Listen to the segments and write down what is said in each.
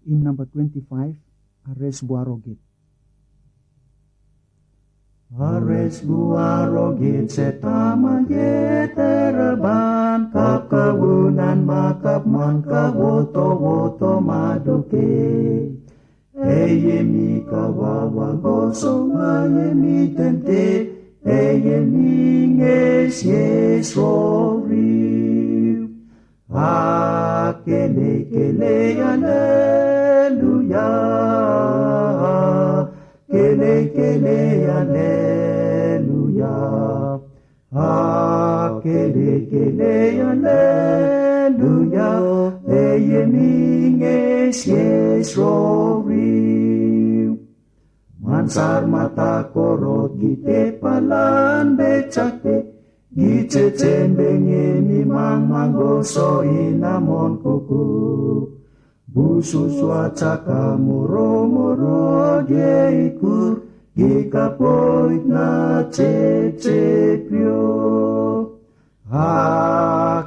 hymn number 25, Ares Buarogit. Ares buarogit setama yeteraban kap kawunan makap man kawoto-woto maduke. Eyemi kawawa goso ayemi tente eyemi nges yesori. Akele kele hallelujah. Kele kele hallelujah. Kele kele hallelujah. Eyemi nges yesori. Mansar mata korot gite palan becakte. Gicecen bengeni mamang goso inamon kuku. Busus wacaka muro-muro geikur. Gikapoit na cecepyo.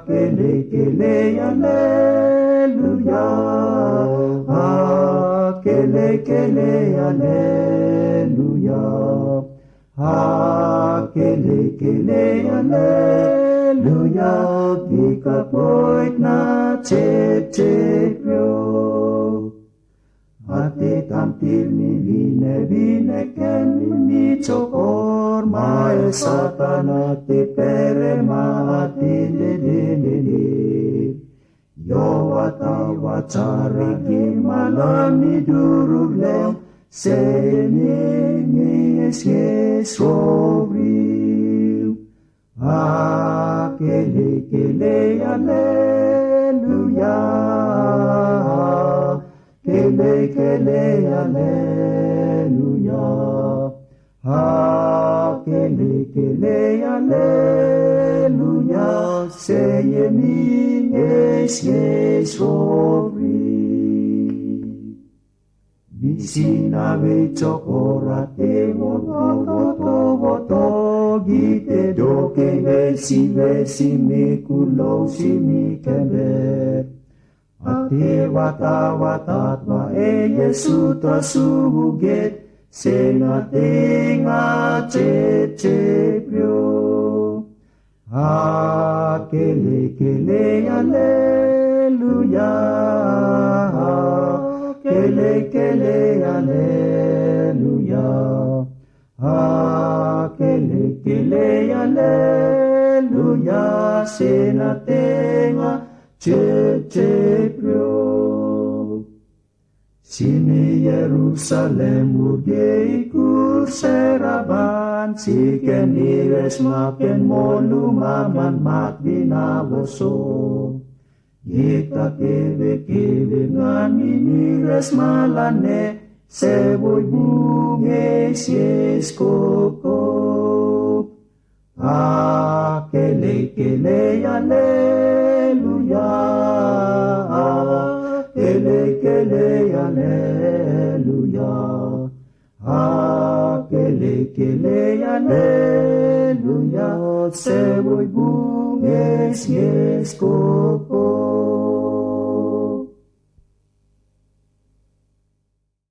Kele-kele hallelujah. Kele-kele hallelujah. Kele-kele hallelujah. Gikapoit na cecepyo. Ate tampil ni vine-vineken ni cokor mae satana te pere maati lili. Yo wata wacari gimalami durule senye yesori. Kele-kele hallelujah. Kele-kele hallelujah. Kele-kele hallelujah. Seyemi yesori. Bisinawe cokorate woto-woto. Gite doke vesi mikulo simikembe. Ate wata-watat wa Yesu tasuget senatinga cecepyo. Kele-kele hallelujah. Kele-kele hallelujah. Kele-kele hallelujah. Senatinga cecepyo. Sini Yerusalem urgeikur seraban. Siken ires maken molumaman mat binawoso. Kita kebe ngan minires malane. Seboy bunges yes kokok. Kele-kele hallelujah. Kele-kele hallelujah. Kele-kele hallelujah. Seboy bunges yes kokok.